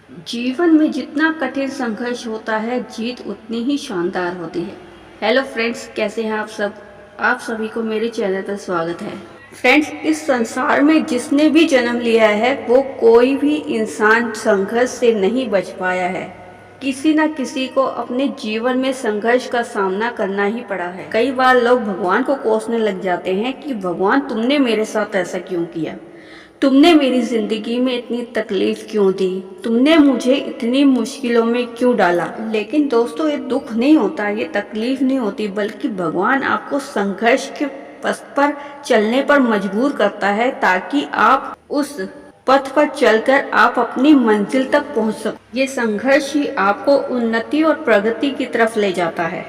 जीवन में जितना कठिन संघर्ष होता है, जीत उतनी ही शानदार होती है। हेलो फ्रेंड्स, कैसे हैं आप सब? आप सभी को मेरे चैनल पर स्वागत है। फ्रेंड्स, इस संसार में जिसने भी जन्म लिया है वो कोई भी इंसान संघर्ष से नहीं बच पाया है। किसी न किसी को अपने जीवन में संघर्ष का सामना करना ही पड़ा है। कई बार लोग भगवान को कोसने लग जाते हैं कि भगवान तुमने मेरे साथ ऐसा क्यों किया, तुमने मेरी जिंदगी में इतनी तकलीफ क्यों दी, तुमने मुझे इतनी मुश्किलों में क्यों डाला। लेकिन दोस्तों, ये दुख नहीं होता, ये तकलीफ नहीं होती, बल्कि भगवान आपको संघर्ष के पथ पर चलने पर मजबूर करता है ताकि आप उस पथ पर चलकर आप अपनी मंजिल तक पहुंच सको। ये संघर्ष ही आपको उन्नति और प्रगति की तरफ ले जाता है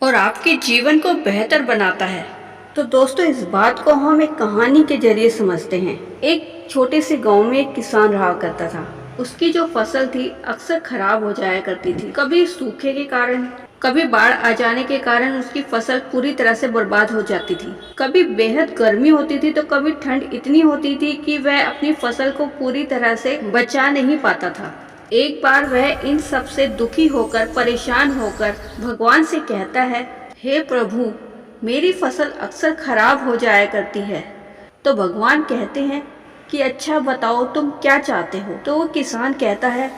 और आपके जीवन को बेहतर बनाता है। तो दोस्तों, इस बात को हम एक कहानी के जरिए समझते हैं। एक छोटे से गांव में एक किसान रहा करता था। उसकी जो फसल थी अक्सर खराब हो जाया करती थी। कभी सूखे के कारण, कभी बाढ़ आ जाने के कारण उसकी फसल पूरी तरह से बर्बाद हो जाती थी। कभी बेहद गर्मी होती थी तो कभी ठंड इतनी होती थी कि वह अपनी फसल को पूरी तरह से बचा नहीं पाता था। एक बार वह इन सब से दुखी होकर, परेशान होकर भगवान से कहता है, हे प्रभु, मेरी फसल अक्सर खराब हो जाया करती है। तो भगवान कहते हैं कि अच्छा बताओ तुम क्या चाहते हो। तो वो किसान कहता है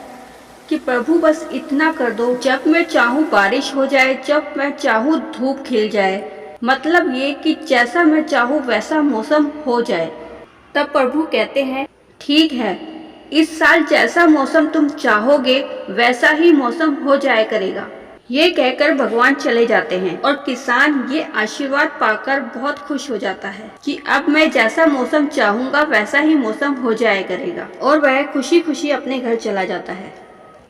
कि प्रभु, बस इतना कर दो, जब मैं चाहूँ बारिश हो जाए, जब मैं चाहूँ धूप खिल जाए। मतलब ये कि जैसा मैं चाहूँ वैसा मौसम हो जाए। तब प्रभु कहते हैं, ठीक है, इस साल जैसा मौसम तुम चाहोगे वैसा ही मौसम हो जाया करेगा। ये कहकर भगवान चले जाते हैं और किसान ये आशीर्वाद पाकर बहुत खुश हो जाता है कि अब मैं जैसा मौसम चाहूंगा वैसा ही मौसम हो जाया करेगा, और वह खुशी खुशी अपने घर चला जाता है।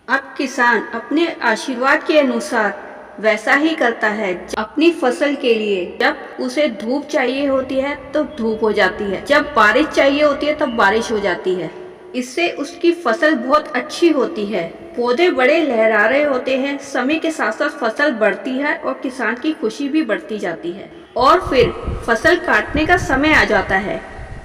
अब किसान अपने आशीर्वाद के अनुसार वैसा ही करता है। अपनी फसल के लिए जब उसे धूप चाहिए होती है तो धूप हो जाती है, जब बारिश चाहिए होती है तब बारिश हो जाती है। इससे उसकी फसल बहुत अच्छी होती है, पौधे बड़े लहरा रहे होते हैं। समय के साथ साथ फसल बढ़ती है और किसान की खुशी भी बढ़ती जाती है। और फिर फसल काटने का समय आ जाता है।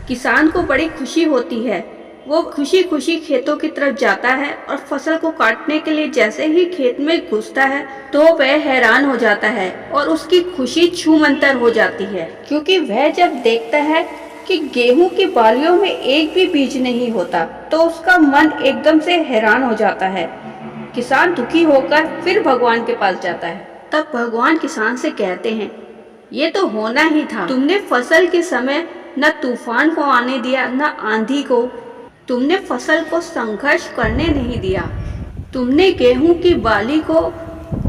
किसान को बड़ी खुशी होती है। वो खुशी खुशी खेतों की तरफ जाता है और फसल को काटने के लिए जैसे ही खेत में घुसता है तो वह हैरान हो जाता है और उसकी खुशी छूमंतर हो जाती है, क्योंकि वह जब देखता है कि गेहूं की बालियों में एक भी बीज नहीं होता तो उसका मन एकदम से हैरान हो जाता है। किसान दुखी होकर फिर भगवान के पास जाता है। तब भगवान किसान से कहते हैं, ये तो होना ही था। तुमने फसल के समय न तूफान को आने दिया, न आंधी को। तुमने फसल को संघर्ष करने नहीं दिया। तुमने गेहूं की बाली को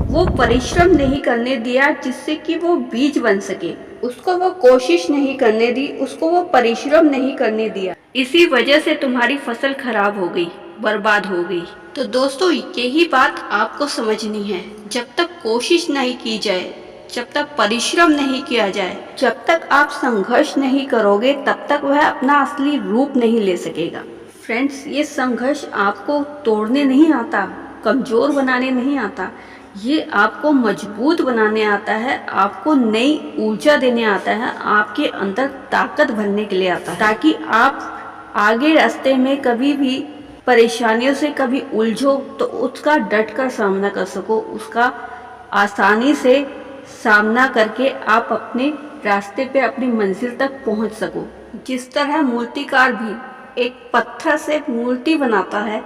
वो परिश्रम नहीं करने दिया जिससे कि वो बीज बन सके। उसको वो कोशिश नहीं करने दी, उसको वो परिश्रम नहीं करने दिया। इसी वजह से तुम्हारी फसल खराब हो गई, बर्बाद हो गई। तो दोस्तों, यही बात आपको समझनी है। जब तक कोशिश नहीं की जाए, जब तक परिश्रम नहीं किया जाए, जब तक आप संघर्ष नहीं करोगे, तब तक वह अपना असली रूप नहीं ले सकेगा। फ्रेंड्स, ये संघर्ष आपको तोड़ने नहीं आता, कमजोर बनाने नहीं आता, ये आपको मजबूत बनाने आता है, आपको नई ऊर्जा देने आता है, आपके अंदर ताकत भरने के लिए आता है, ताकि आप आगे रास्ते में कभी भी परेशानियों से कभी उलझो तो उसका डट कर सामना कर सको, उसका आसानी से सामना करके आप अपने रास्ते पे अपनी मंजिल तक पहुंच सको। जिस तरह मूर्तिकार भी एक पत्थर से मूर्ति बनाता है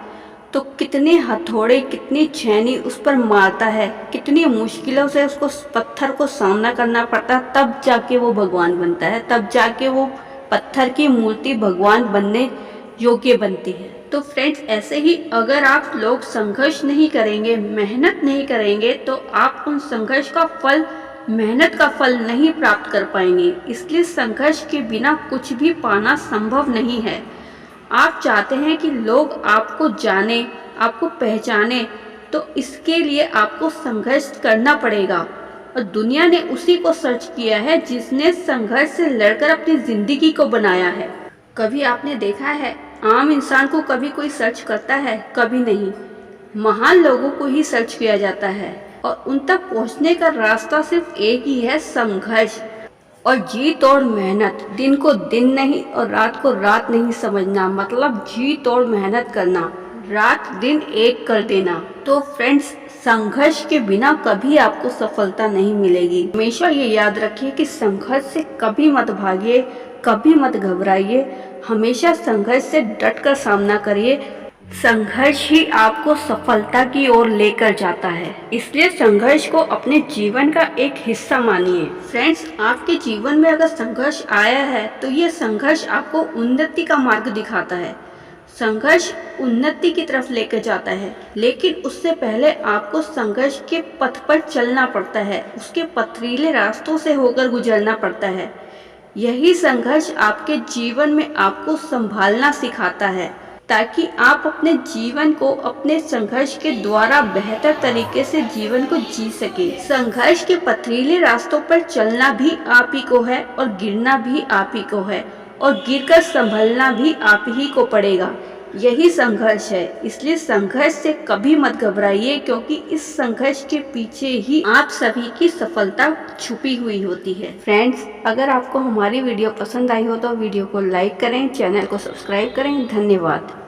तो कितने हथौड़े, कितनी छेनी उस पर मारता है, कितनी मुश्किलों से उसको पत्थर को सामना करना पड़ता है, तब जाके वो भगवान बनता है, तब जाके वो पत्थर की मूर्ति भगवान बनने योग्य बनती है। तो फ्रेंड्स, ऐसे ही अगर आप लोग संघर्ष नहीं करेंगे, मेहनत नहीं करेंगे, तो आप उन संघर्ष का फल, मेहनत का फल नहीं प्राप्त कर पाएंगे। इसलिए संघर्ष के बिना कुछ भी पाना संभव नहीं है। आप चाहते हैं कि लोग आपको जाने, आपको पहचाने, तो इसके लिए आपको संघर्ष करना पड़ेगा। और दुनिया ने उसी को सर्च किया है जिसने संघर्ष से लड़कर अपनी जिंदगी को बनाया है। कभी आपने देखा है आम इंसान को कभी कोई सर्च करता है? कभी नहीं। महान लोगों को ही सर्च किया जाता है और उन तक पहुंचने का रास्ता सिर्फ एक ही है, संघर्ष और जीत और मेहनत। दिन को दिन नहीं और रात को रात नहीं समझना, मतलब जीत और मेहनत करना। रात दिन एक कर देना। तो फ्रेंड्स, संघर्ष के बिना कभी आपको सफलता नहीं मिलेगी। हमेशा ये याद रखिए कि संघर्ष से कभी मत भागिए, कभी मत घबराइए, हमेशा संघर्ष से डटकर सामना करिए। संघर्ष ही आपको सफलता की ओर लेकर जाता है, इसलिए संघर्ष को अपने जीवन का एक हिस्सा मानिए। फ्रेंड्स, आपके जीवन में अगर संघर्ष आया है तो ये संघर्ष आपको उन्नति का मार्ग दिखाता है। संघर्ष उन्नति की तरफ लेकर जाता है, लेकिन उससे पहले आपको संघर्ष के पथ पर चलना पड़ता है, उसके पथरीले रास्तों से होकर गुजरना पड़ता है। यही संघर्ष आपके जीवन में आपको संभालना सिखाता है, ताकि आप अपने जीवन को अपने संघर्ष के द्वारा बेहतर तरीके से जीवन को जी सके। संघर्ष के पथरीले रास्तों पर चलना भी आप ही को है और गिरना भी आप ही को है, और गिरकर संभलना भी आप ही को पड़ेगा। यही संघर्ष है, इसलिए संघर्ष से कभी मत घबराइए, क्योंकि इस संघर्ष के पीछे ही आप सभी की सफलता छुपी हुई होती है। फ्रेंड्स, अगर आपको हमारी वीडियो पसंद आई हो तो वीडियो को लाइक करें, चैनल को सब्सक्राइब करें। धन्यवाद।